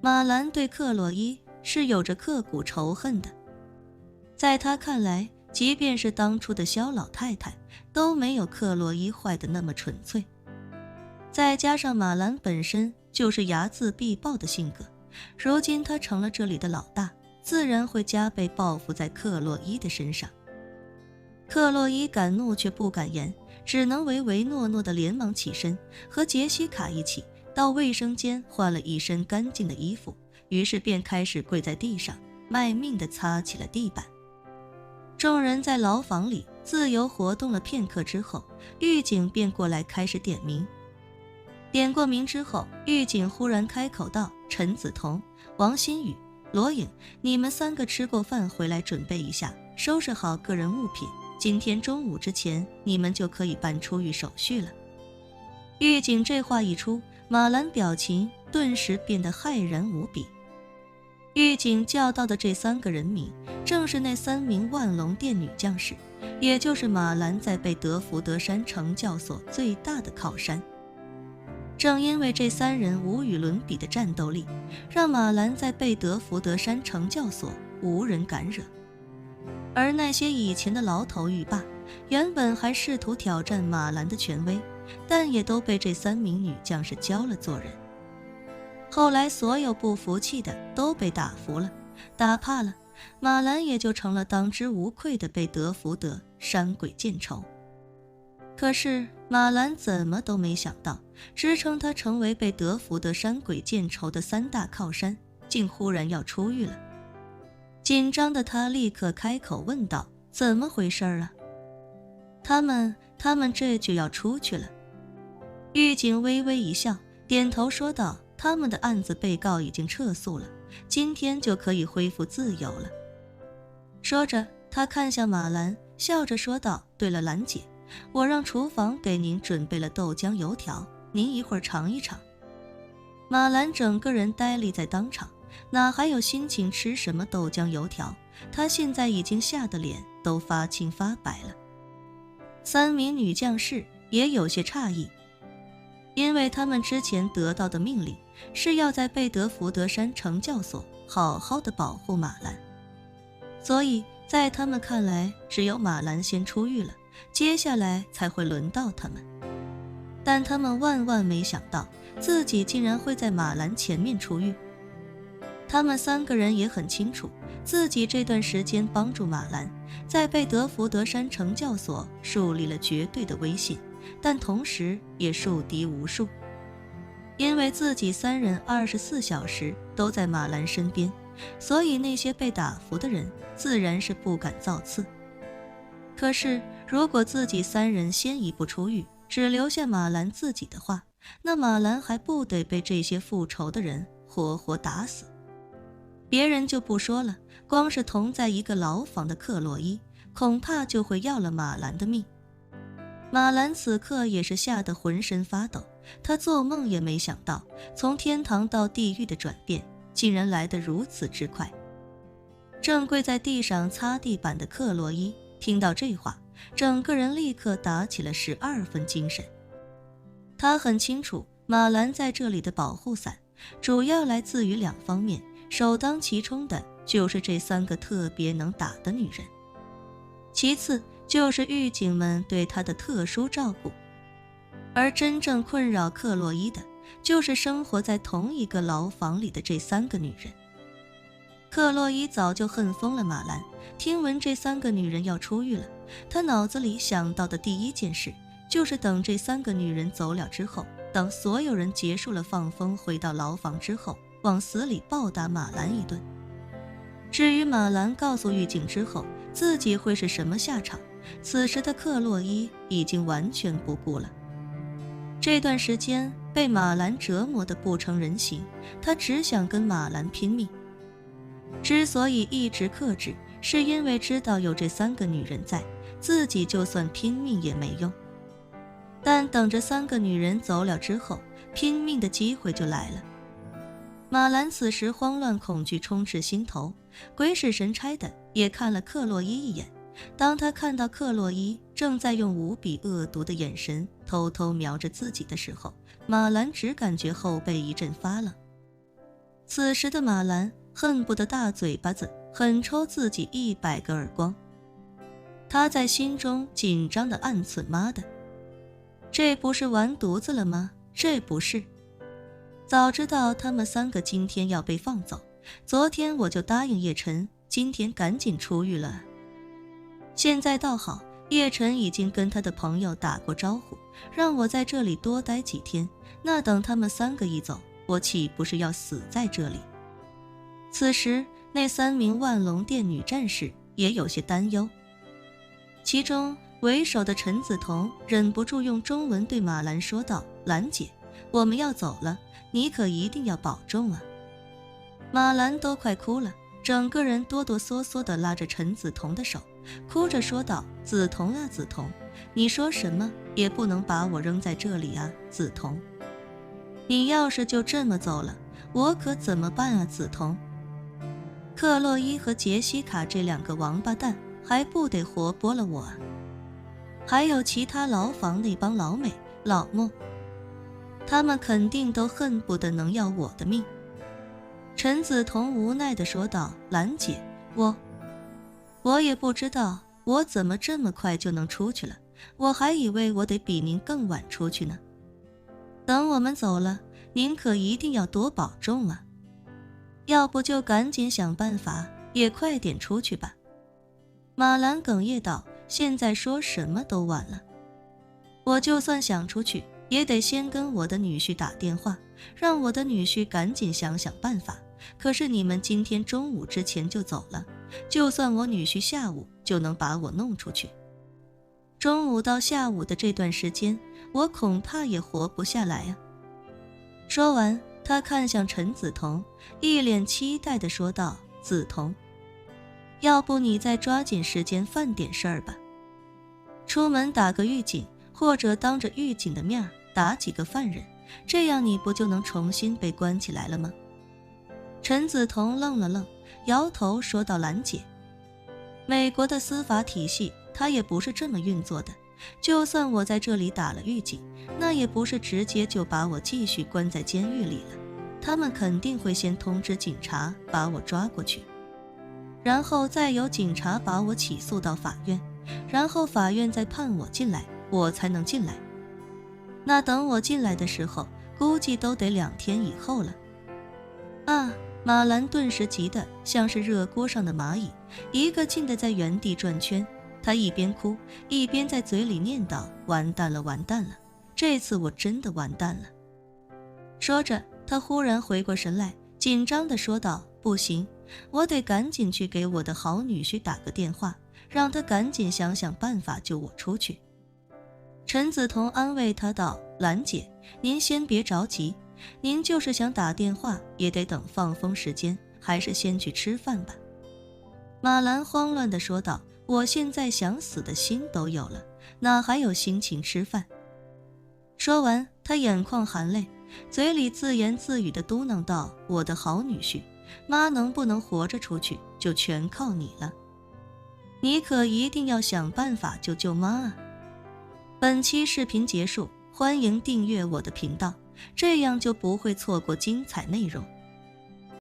马兰对克洛伊是有着刻骨仇恨的，在他看来，即便是当初的萧老太太都没有克洛伊坏的那么纯粹。再加上马兰本身就是睚眦必报的性格，如今他成了这里的老大，自然会加倍报复在克洛伊的身上。克洛伊敢怒却不敢言，只能唯唯诺诺地连忙起身，和杰西卡一起到卫生间换了一身干净的衣服，于是便开始跪在地上，卖命地擦起了地板。众人在牢房里自由活动了片刻之后，狱警便过来开始点名。点过名之后，狱警忽然开口道：“陈梓彤、王新宇、罗颖，你们3个吃过饭回来准备一下，收拾好个人物品，今天中午之前你们就可以办出狱手续了。”狱警这话一出，马兰表情顿时变得骇然无比。狱警叫到的这3个人名，正是那3名万龙殿女将士，也就是马兰在被德福德山惩教所最大的靠山。正因为这3人无与伦比的战斗力，让马兰在贝德福德山惩教所无人敢惹。而那些以前的牢头狱霸，原本还试图挑战马兰的权威，但也都被这3名女将士教了做人。后来所有不服气的都被打服了，打怕了，马兰也就成了当之无愧的贝德福德山鬼见愁。可是马兰怎么都没想到，支撑他成为被德福德山鬼见愁的3大靠山，竟忽然要出狱了。紧张的他立刻开口问道：“怎么回事啊？”他们这就要出去了。狱警微微一笑，点头说道：“他们的案子被告已经撤诉了，今天就可以恢复自由了。”说着，他看向马兰，笑着说道：“对了，兰姐，我让厨房给您准备了豆浆油条，您一会儿尝一尝。”马兰整个人呆立在当场，哪还有心情吃什么豆浆油条？他现在已经吓得脸都发青发白了。3名女将士也有些诧异，因为他们之前得到的命令是要在贝德福德山惩教所好好的保护马兰，所以在他们看来，只有马兰先出狱了，接下来才会轮到他们。但他们万万没想到，自己竟然会在马兰前面出狱。他们3个人也很清楚，自己这段时间帮助马兰，在贝德福德山惩教所树立了绝对的威信，但同时也树敌无数。因为自己3人24小时都在马兰身边，所以那些被打服的人自然是不敢造次。可是如果自己3人先一步出狱，只留下马兰自己的话，那马兰还不得被这些复仇的人活活打死？别人就不说了，光是同在一个牢房的克洛伊，恐怕就会要了马兰的命。马兰此刻也是吓得浑身发抖，他做梦也没想到，从天堂到地狱的转变竟然来得如此之快。正跪在地上擦地板的克洛伊听到这话，整个人立刻打起了12分精神。他很清楚，马兰在这里的保护伞主要来自于2方面，首当其冲的就是这3个特别能打的女人，其次就是狱警们对她的特殊照顾，而真正困扰克洛伊的，就是生活在同一个牢房里的这3个女人。克洛伊早就恨疯了马兰，听闻这3个女人要出狱了，她脑子里想到的第一件事，就是等这3个女人走了之后，等所有人结束了放风回到牢房之后，往死里暴打马兰一顿。至于马兰告诉狱警之后自己会是什么下场，此时的克洛伊已经完全不顾了。这段时间被马兰折磨得不成人形，他只想跟马兰拼命。之所以一直克制，是因为知道有这3个女人在，自己就算拼命也没用。但等着3个女人走了之后，拼命的机会就来了。马兰此时慌乱恐惧充斥心头，鬼使神差的也看了克洛伊一眼。当他看到克洛伊正在用无比恶毒的眼神偷偷瞄着自己的时候，马兰只感觉后背一阵发冷。此时的马兰恨不得大嘴巴子狠抽自己100个耳光。他在心中紧张地暗忖：妈的，这不是完犊子了吗？这不是。早知道他们3个今天要被放走，昨天我就答应叶晨，今天赶紧出狱了。现在倒好，叶晨已经跟他的朋友打过招呼，让我在这里多待几天，那等他们3个一走，我岂不是要死在这里？此时那3名万龙殿女战士也有些担忧，其中为首的陈梓彤忍不住用中文对马兰说道：兰姐，我们要走了，你可一定要保重啊。马兰都快哭了，整个人哆哆嗦嗦地拉着陈梓彤的手，哭着说道：梓彤啊梓彤，你说什么也不能把我扔在这里啊，梓彤，你要是就这么走了，我可怎么办啊，梓彤？克洛伊和杰西卡这2个王八蛋还不得活剥了我啊？还有其他牢房那帮老美老莫，他们肯定都恨不得能要我的命。陈梓彤无奈地说道：兰姐，我也不知道我怎么这么快就能出去了，我还以为我得比您更晚出去呢。等我们走了，您可一定要多保重啊，要不就赶紧想办法也快点出去吧。马兰哽咽道：现在说什么都晚了，我就算想出去也得先跟我的女婿打电话，让我的女婿赶紧想想办法。可是你们今天中午之前就走了，就算我女婿下午就能把我弄出去，中午到下午的这段时间，我恐怕也活不下来啊。说完，他看向陈梓彤，一脸期待地说道：梓彤，要不你再抓紧时间犯点事儿吧，出门打个狱警，或者当着狱警的面打几个犯人，这样你不就能重新被关起来了吗？陈梓彤愣了愣，摇头说道：兰姐，美国的司法体系它也不是这么运作的，就算我在这里打了狱警，那也不是直接就把我继续关在监狱里了，他们肯定会先通知警察把我抓过去，然后再由警察把我起诉到法院，然后法院再判我进来，我才能进来。那等我进来的时候，估计都得2天以后了。啊！马兰顿时急得像是热锅上的蚂蚁，一个劲地在原地转圈。他一边哭一边在嘴里念叨：完蛋了，完蛋了，这次我真的完蛋了。说着，他忽然回过神来，紧张地说道：不行，我得赶紧去给我的好女婿打个电话，让他赶紧想想办法救我出去。陈梓彤安慰他道：兰姐，您先别着急，您就是想打电话也得等放风时间，还是先去吃饭吧。马兰慌乱地说道：我现在想死的心都有了，哪还有心情吃饭？说完，他眼眶含泪，嘴里自言自语地嘟囔道：我的好女婿，妈能不能活着出去就全靠你了，你可一定要想办法救救妈啊。本期视频结束，欢迎订阅我的频道，这样就不会错过精彩内容。